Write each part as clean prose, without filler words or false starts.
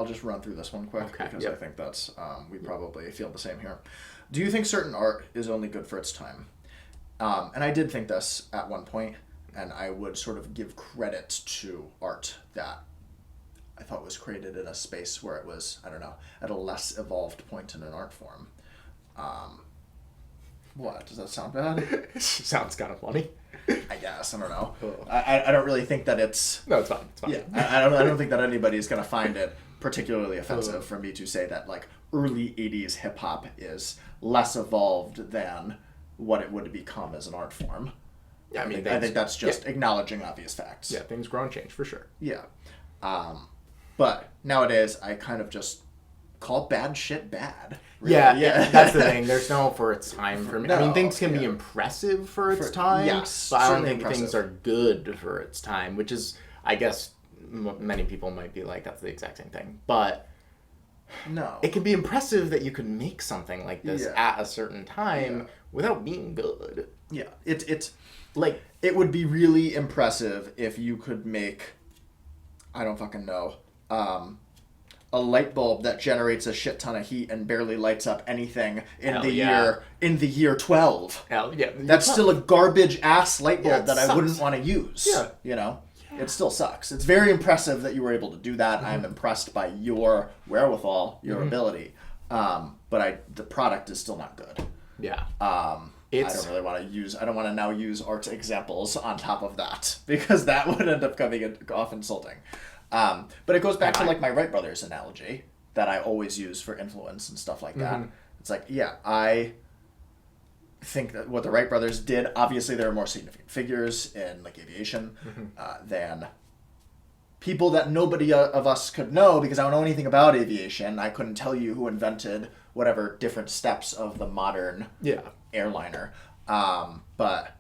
just run through this one quick because yep. I think that's we probably feel the same here. Do you think certain art is only good for its time? And I did think this at one point, and I would sort of give credit to art that I thought was created in a space where it was, I don't know, at a less evolved point in an art form. What? Does that sound bad? Sounds kind of funny. I guess. I don't know. I don't really think that it's... No, it's fine. It's fine. Yeah, I don't think that anybody's going to find it particularly offensive for me to say that, like, early 80s hip-hop is less evolved than what it would become as an art form. Yeah, I think that's just acknowledging obvious facts. Yeah, things grow and change, for sure. Yeah. But nowadays, I kind of just call bad shit bad. Really. Yeah, that's the thing. There's no for its time for me. No, I mean, things can be impressive for its time, yes, but I don't think impressive. things are good for its time, which is, I guess, many people might be like, that's the exact same thing. But no, it can be impressive that you could make something like this at a certain time without being good. Yeah, it's like, it would be really impressive if you could make, I don't fucking know, a light bulb that generates a shit ton of heat and barely lights up anything in the year 12. Hell yeah. That's still a garbage ass light bulb that sucks. I wouldn't want to use. Yeah. You know? Yeah. It still sucks. It's very impressive that you were able to do that. I'm impressed by your wherewithal, your ability. But the product is still not good. Yeah. I don't really want to I don't want to now use art examples on top of that because that would end up coming off insulting. But it goes back to like my Wright brothers analogy that I always use for influence and stuff like that. It's like, I think that what the Wright brothers did, obviously there are more significant figures in like aviation than people that nobody of us could know because I don't know anything about aviation. I couldn't tell you who invented whatever different steps of the modern airliner. But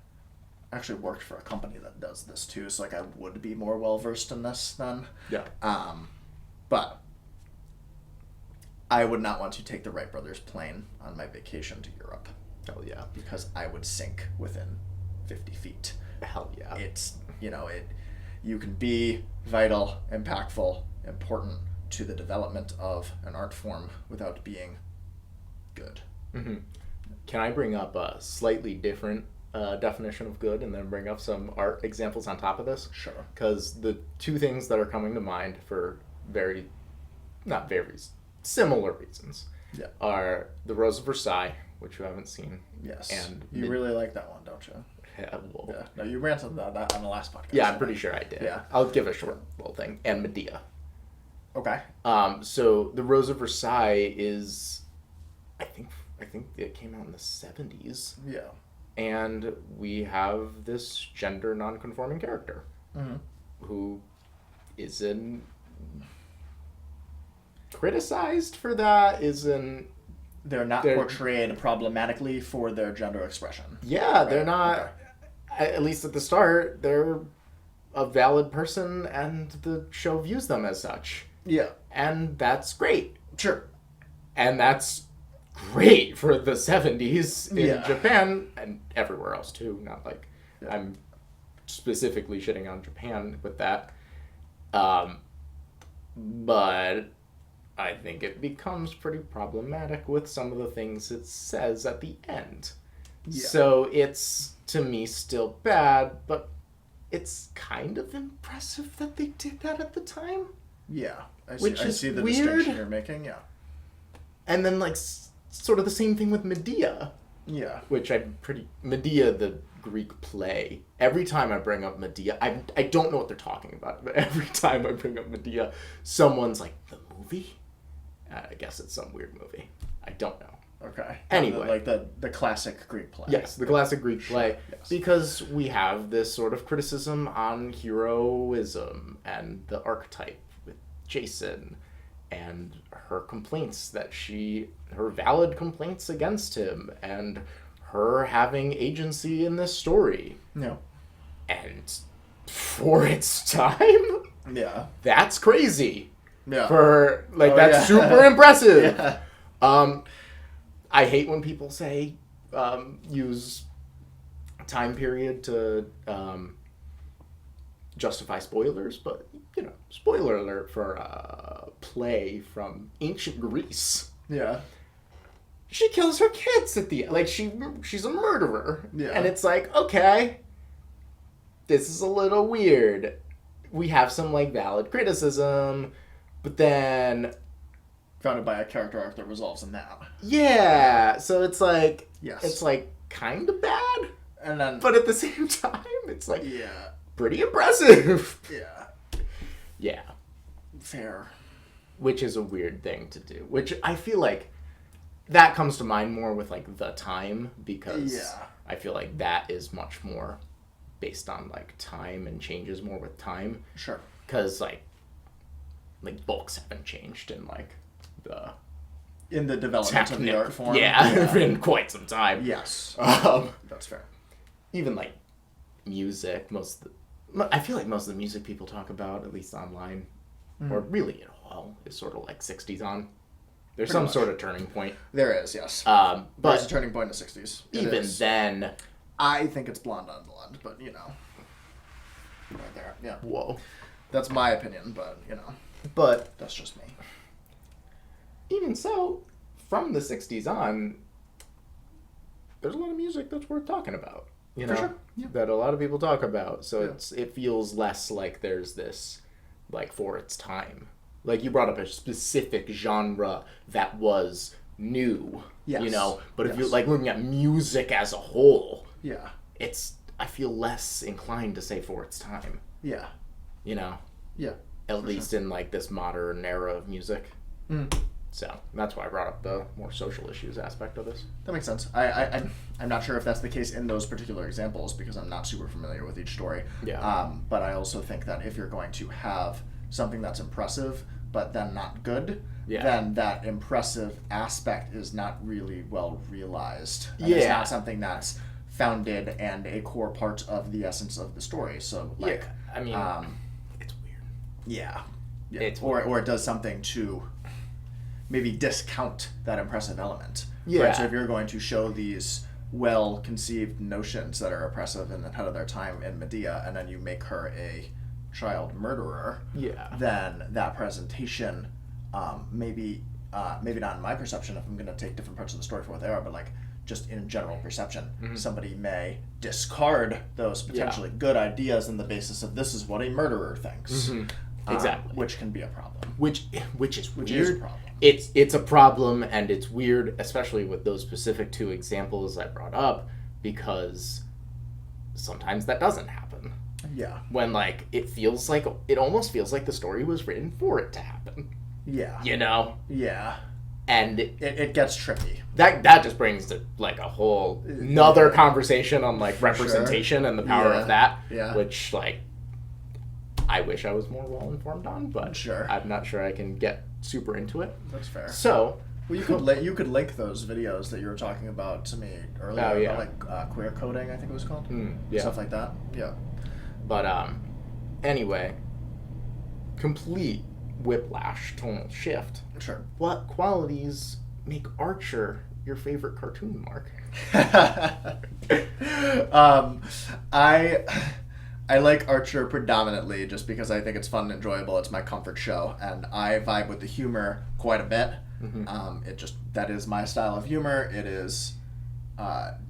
I actually worked for a company that does this too, so like I would be more well versed in this then. Yeah. But I would not want to take the Wright brothers plane on my vacation to Europe. Hell yeah. Because I would sink within 50 feet. Hell yeah. It's, you can be vital, impactful, important to the development of an art form without being good. Mm-hmm. Can I bring up a slightly different definition of good and then bring up some art examples on top of this? Sure. Because the two things that are coming to mind for not very similar reasons are The Rose of Versailles, which you haven't seen. Yes. And you really like that one, don't you? Yeah, well, yeah. No, you ranted about that on the last podcast. Yeah, I'm pretty sure I did. Yeah. I'll give a short little thing. And Medea. Okay. So The Rose of Versailles is, I think it came out in the 70s. Yeah. And we have this gender non-conforming character who isn't criticized for that, they're not portrayed problematically for their gender expression. Yeah, right? They're not, at least at the start, they're a valid person and the show views them as such. Yeah. And that's great. Sure. And that's great for the 70s in Japan and everywhere else too. Not like I'm specifically shitting on Japan with that. But I think it becomes pretty problematic with some of the things it says at the end. Yeah. So it's, to me, still bad, but it's kind of impressive that they did that at the time. Yeah. I see the weird. distinction you're making, yeah. And then, like, sort of the same thing with Medea. Yeah. Which Medea, the Greek play. Every time I bring up Medea, I don't know what they're talking about, but every time I bring up Medea, someone's like, the movie? I guess it's some weird movie. I don't know. Okay. Anyway. Like the classic Greek play. Yes, the classic Greek play. Yes. Because we have this sort of criticism on heroism and the archetype with Jason and her complaints her valid complaints against him and her having agency in this story. No. And for its time, that's crazy. Yeah. That's super impressive. Yeah. I hate when people say, use time period to justify spoilers, but, you know, spoiler alert for a play from ancient Greece. Yeah. She kills her kids at the end. Like, she's a murderer. Yeah. And it's like, okay, this is a little weird. We have some, like, valid criticism, but then... Founded by a character arc that resolves in that. Yeah, so it's like... Yes. It's, like, kind of bad, And then... but at the same time, it's, like, Yeah. pretty impressive. Yeah. Yeah. Fair. Which is a weird thing to do. Which I feel like that comes to mind more with, like, The Time, because Yeah. I feel like that is much more based on, like, time and changes more with time. Sure. Because, like books haven't changed in, like, the... In the development of the art form. Yeah, in quite some time. Yes. That's fair. Even, like, music, I feel like most of the music people talk about, at least online, or really at all, is sort of like 60s on. There's some sort of turning point. There is, yes. But there's a turning point in the 60s. Even then... I think it's Blonde on Blonde, but, you know. Right there, yeah. Whoa. That's my opinion, but, you know. But... That's just me. Even so, from the 60s on, there's a lot of music that's worth talking about. You know, sure. Yeah. That a lot of people talk about. So it feels less like there's this, like, for its time. Like, you brought up a specific genre that was new. Yes. You know, but if you're, like, looking at music as a whole, Yeah. I feel less inclined to say for its time. Yeah. You know? Yeah. At least in, like, this modern era of music. So that's why I brought up the more social issues aspect of this. That makes sense. I'm not sure if that's the case in those particular examples because I'm not super familiar with each story. Yeah. But I also think that if you're going to have something that's impressive but then not good, then that impressive aspect is not really well realized. And it's not something that's founded and a core part of the essence of the story. So, like, I mean, it's weird. Yeah. It's or it does something to maybe discount that impressive element. Yeah. Right? So if you're going to show these well-conceived notions that are oppressive and ahead of their time in Medea, and then you make her a child murderer, then that presentation, maybe not in my perception, if I'm going to take different parts of the story for what they are, but, like, just in general perception, somebody may discard those potentially good ideas on the basis of this is what a murderer thinks. Exactly. Which can be a problem. Which is weird. Is a problem. It's a problem, and it's weird, especially with those specific two examples I brought up, because sometimes that doesn't happen. Yeah. When, like, it almost feels like the story was written for it to happen. Yeah. You know? Yeah. And it gets tricky. That just brings to, like, a whole another conversation on, like, representation and the power of that. Yeah. Which, like, I wish I was more well-informed on, but I'm not sure I can get super into it. That's fair. So... Well, you could link those videos that you were talking about to me earlier. Oh, yeah. About, like, queer coding, I think it was called. Yeah. Stuff like that. Yeah. But, anyway, complete whiplash tonal shift. Sure. What qualities make Archer your favorite cartoon, Mark? I like Archer predominantly just because I think it's fun and enjoyable. It's my comfort show, and I vibe with the humor quite a bit. That is my style of humor. It is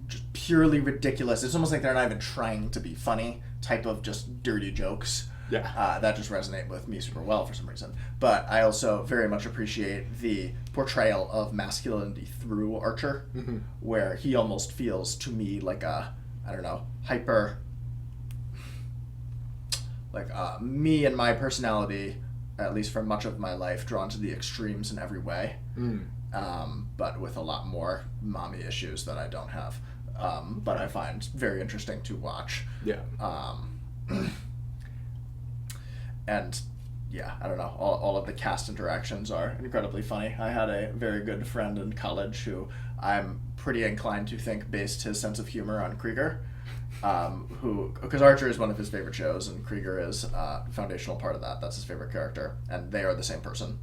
just purely ridiculous. It's almost like they're not even trying to be funny type of just dirty jokes. Yeah. That just resonate with me super well for some reason. But I also very much appreciate the portrayal of masculinity through Archer, where he almost feels to me like a, I don't know, hyper, like me and my personality, at least for much of my life, drawn to the extremes in every way, but with a lot more mommy issues that I don't have. But I find very interesting to watch. Yeah. And yeah, I don't know, all of the cast interactions are incredibly funny. I had a very good friend in college who I'm pretty inclined to think based his sense of humor on Krieger, because Archer is one of his favorite shows and Krieger is a foundational part of that. That's his favorite character, and they are the same person.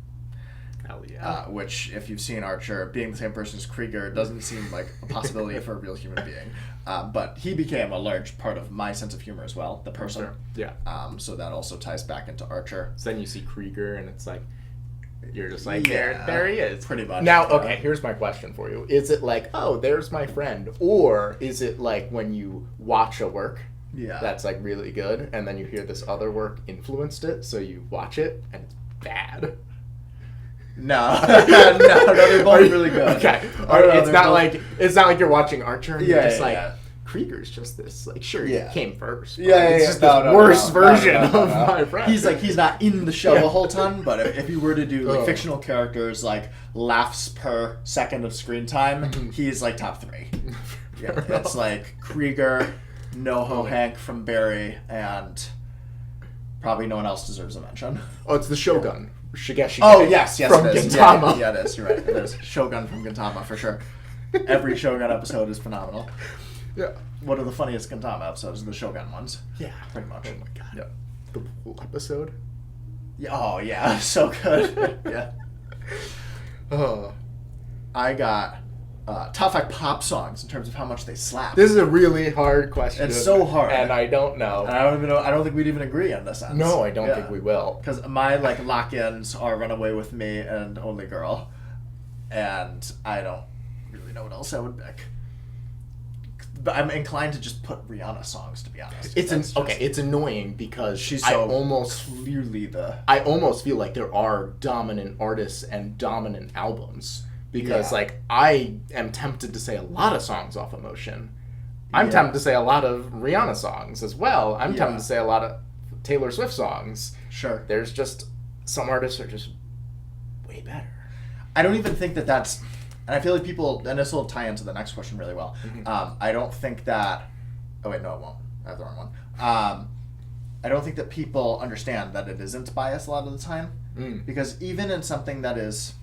Hell yeah. Which, if you've seen Archer, being the same person as Krieger doesn't seem like a possibility for a real human being. But he became a large part of my sense of humor as well, the person. Sure. Yeah. So that also ties back into Archer. So then you see Krieger, and it's like, you're just like, Yeah, there he is. pretty much. Now, okay, here's my question for you. Is it like, oh, there's my friend? Or is it like when you watch a work that's like really good, and then you hear this other work influenced it, so you watch it, and it's bad? No, they're both really good. Okay, it's not like you're watching Archer and you're just like, Krieger's just this, like, sure, he came first. It's just this worse version of my friend. He's not in the show a whole ton, but if you were to do like fictional characters, like laughs per second of screen time, he's like top 3. It's like Krieger, NoHo Hank from Barry, and probably no one else deserves a mention. Oh, it's the Shogun. Shigeshi. Oh, yes, from it is. Gintama. Yeah, it is. You're right. It is. Shogun from Gintama, for sure. Every Shogun episode is phenomenal. Yeah. One of the funniest Gintama episodes are the Shogun ones. Yeah. Pretty much. Oh, my God. Yeah. The pool episode? Yeah. Oh, yeah. So good. Yeah. Oh. I got top 5 pop songs in terms of how much they slap. This is a really hard question. It's so hard. And I don't know. And I don't even know. I don't think we'd even agree on this sense. No, I don't think we will. Because my like lock-ins are "Run Away with Me" and "Only Girl," and I don't really know what else I would pick. But I'm inclined to just put Rihanna songs, to be honest. It's annoying because she's so clearly I almost feel like there are dominant artists and dominant albums. Because, like, I am tempted to say a lot of songs off Emotion. I'm tempted to say a lot of Rihanna songs as well. I'm tempted to say a lot of Taylor Swift songs. Sure. There's just, some artists are just way better. I don't even think that's, and I feel like people, and this will tie into the next question really well. I don't think that, oh wait, no it won't. I have the wrong one. I don't think that people understand that it isn't biased a lot of the time. Because even in something that is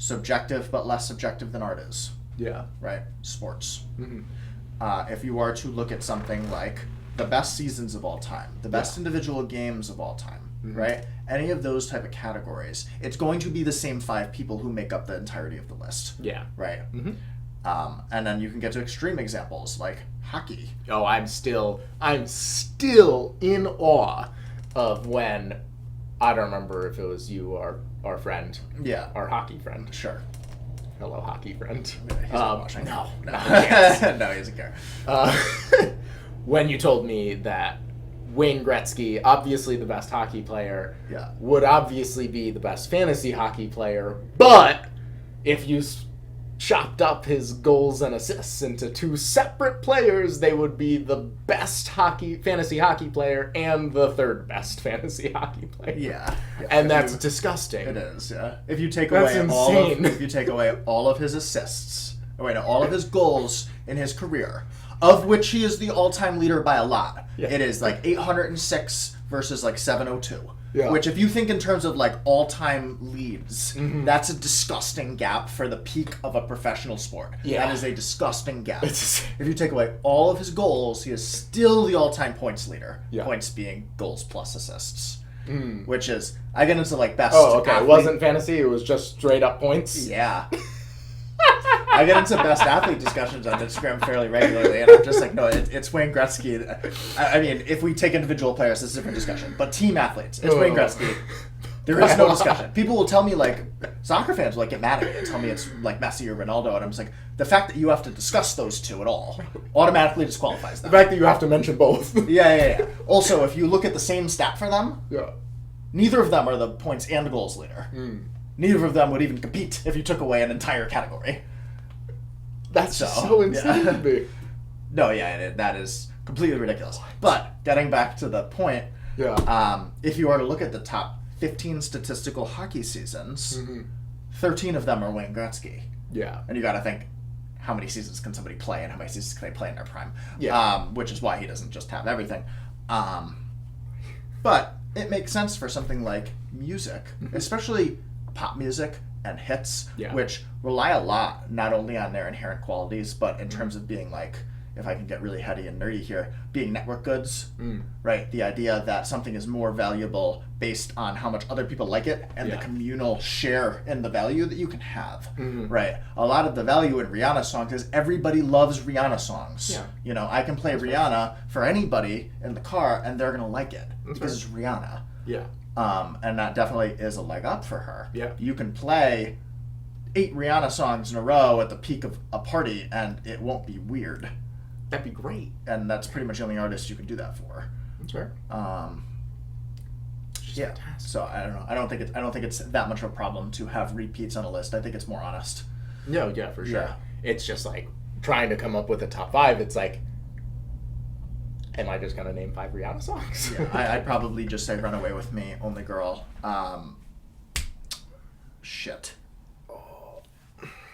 subjective but less subjective than art is. Yeah. Right? Sports. If you are to look at something like the best seasons of all time, the best individual games of all time, right? Any of those type of categories, it's going to be the same 5 people who make up the entirety of the list. Yeah. Right? And then you can get to extreme examples like hockey. Oh, I'm still in awe of when, I don't remember if it was you or our friend. Yeah. Our hockey friend. Sure. Hello, hockey friend. He's not watching. No. No, he doesn't care. When you told me that Wayne Gretzky, obviously the best hockey player, Yeah. would obviously be the best fantasy hockey player, but if you chopped up his goals and assists into 2 separate players, they would be the best fantasy hockey player and the 3rd best fantasy hockey player. Yeah. And that's disgusting. It is, yeah. If you take That's away insane. all of his assists, all of his goals in his career, of which he is the all-time leader by a lot. Yeah. It is like 806 versus like 702. Yeah. Which, if you think in terms of like all-time leads, that's a disgusting gap for the peak of a professional sport. Yeah. That is a disgusting gap. If you take away all of his goals, he is still the all-time points leader. Yeah. Points being goals plus assists. Which is, I get into like best. Oh, okay. Athlete. It wasn't fantasy. It was just straight up points. Yeah. I get into best athlete discussions on Instagram fairly regularly, and I'm just like, no, it's Wayne Gretzky. I mean, if we take individual players, it's a different discussion. But team athletes, it's Wayne Gretzky. There is no discussion. People will tell me, like, soccer fans will like get mad at me and tell me it's like Messi or Ronaldo, and I'm just like, the fact that you have to discuss those two at all automatically disqualifies them. The fact that you have to mention both. Yeah. Also, if you look at the same stat for them, Yeah. neither of them are the points and goals leader. Neither of them would even compete if you took away an entire category. That's so insane to me. No, that is completely ridiculous. But getting back to the point, if you are to look at the top 15 statistical hockey seasons, 13 of them are Wayne Gretzky. Yeah. And you got to think, how many seasons can somebody play and how many seasons can they play in their prime? Yeah. Which is why he doesn't just have everything. But it makes sense for something like music, especially pop music and hits, which rely a lot not only on their inherent qualities, but in terms of being like if I can get really heady and nerdy here, being network goods, right? The idea that something is more valuable based on how much other people like it and the communal share in the value that you can have, right? A lot of the value in Rihanna songs is everybody loves Rihanna songs. Yeah. You know, I can play Rihanna for anybody in the car and they're going to like it because it's Rihanna. Yeah. And that definitely is a leg up for her. Yeah. You can play 8 Rihanna songs in a row at the peak of a party and it won't be weird. That'd be great. And that's pretty much the only artist you can do that for. That's fair. Yeah. Fantastic. So I don't know. I don't think it's that much of a problem to have repeats on a list. I think it's more honest. No, yeah, for sure. Yeah. It's just like trying to come up with a top 5. It's like, am I just gonna name 5 Rihanna songs? Yeah, I'd probably just say "Run Away with Me," "Only Girl." Shit.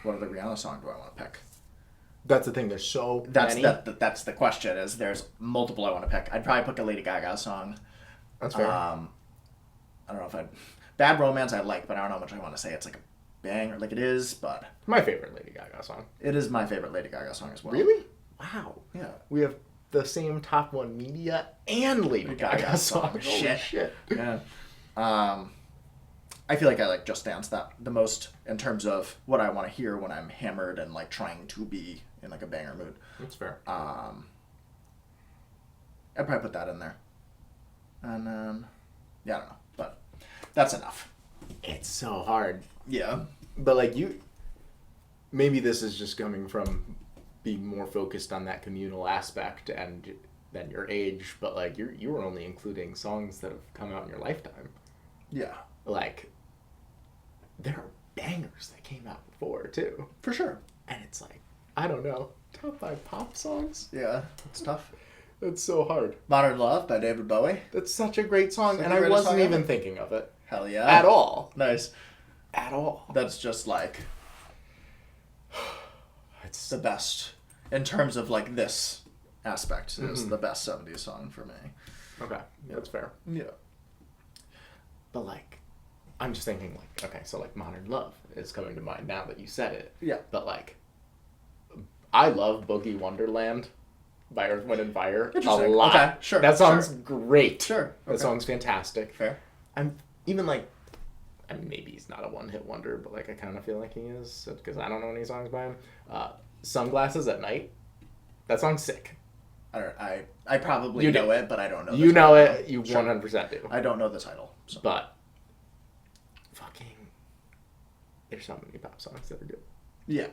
What other Rihanna song do I want to pick? That's the thing. There's so many. That's the question. Is there's multiple I want to pick. I'd probably pick a Lady Gaga song. That's fair. I don't know if Bad Romance I like, but I don't know how much I want to say it's like a banger. Like it is, but My favorite Lady Gaga song. it is my favorite Lady Gaga song as well. Really? Wow. Yeah. We have the same top 1 media and Lady Gaga song. Holy shit. Yeah. I feel like I like Just Dance that the most in terms of what I want to hear when I'm hammered and like trying to be in like a banger mood. That's fair. I'd probably put that in there. And then, yeah, I don't know, but that's enough. It's so hard. Yeah. But like maybe this is just coming from being more focused on that communal aspect and than your age, but like you were only including songs that have come out in your lifetime. Yeah. Like there are bangers that came out before too. For sure. And it's like, I don't know, top 5 pop songs? Yeah, it's tough. That's so hard. Modern Love by David Bowie. That's such a great song, and I greatest wasn't song even ever. thinking of it. Hell yeah. At all. Nice. At all. That's just like It's the best in terms of like this aspect is the best 70s song for me. okay. That's fair. Yeah. But like, I'm just thinking like, okay, so like Modern Love is coming to mind now that you said it. Yeah. But like, I love Boogie Wonderland by Earth, Wind, and Fire a Interesting. lot. Okay, sure, That song's sure. great. Sure. That Okay. song's fantastic. Fair. I'm even like, I mean, maybe he's not a one-hit wonder, but like I kind of feel like he is because I don't know any songs by him. Sunglasses at Night. That song's sick. I probably You do. know it, but I don't know. You the know title. it. You Sure. 100% do. I don't know the title. So. But fucking, there's so many pop songs that are good. Yeah.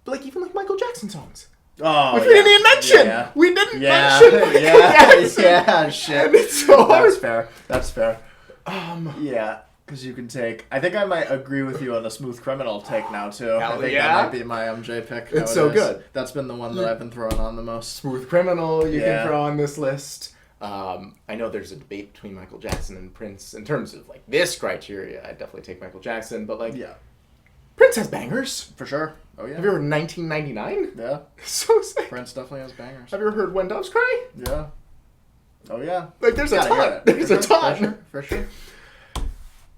But like even like Michael Jackson songs. Oh, Which we didn't even mention. Yeah. We didn't Yeah. mention Michael Jackson. Yeah. Shit. And it's so hard. That's fair. That's fair. Yeah. Because you can take. I think I might agree with you on the Smooth Criminal take now too. I think yeah. that might be my MJ pick. It's so nowadays. good. That's been the one that I've been throwing on the most. Smooth Criminal you Yeah. can throw on this list. I know there's a debate between Michael Jackson and Prince in terms of like this criteria. I'd definitely take Michael Jackson, but like Yeah. Prince has bangers. For sure. Oh yeah. Have you heard 1999? Yeah. So sick. Prince definitely has bangers. Have you ever heard When Doves Cry? Yeah. Oh yeah. Like there's a Gotta hear ton. it. There's For a sure, ton. For sure.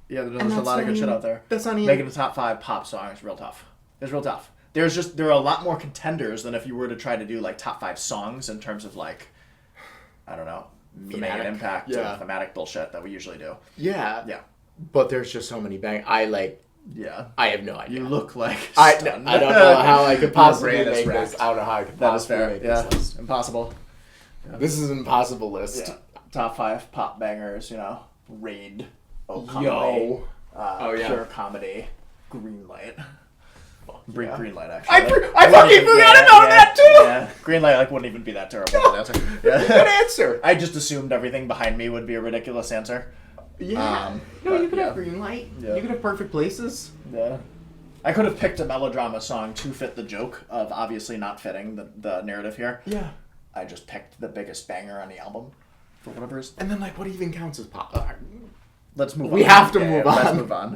Yeah, there's And a that's lot of not good shit even- out there. That's not even Making the top 5 pop song is real tough. It's real tough. There are a lot more contenders than if you were to try to do like top 5 songs in terms of like, I don't know, meaning Thematic. and impact Yeah. and thematic bullshit that we usually do. Yeah. Yeah. But there's just so many Yeah. I have no idea. You look like I stunned. don't know how I could possibly Your brain is make this. racked. I don't know how I could That is possibly fair. make Yeah. this list. Impossible. This is an impossible list. Yeah. Top 5 pop bangers, Raid, Oh Comedy, Yo. Yeah. Pure Comedy, Green Light. Yeah. Green Light, actually. I fucking forgot about that too! Yeah. Green Light wouldn't even be that terrible. of an answer. Good Yeah. answer. I just assumed everything behind me would be a ridiculous answer. Yeah. No, but you could yeah. have Green Light. Yeah. You could have Perfect Places. Yeah. I could have picked a melodrama song to fit the joke of obviously not fitting the narrative here. Yeah. I just picked the biggest banger on the album for whatever reason. And then like what even counts as pop? Let's move on. We have to move on. Let's move on.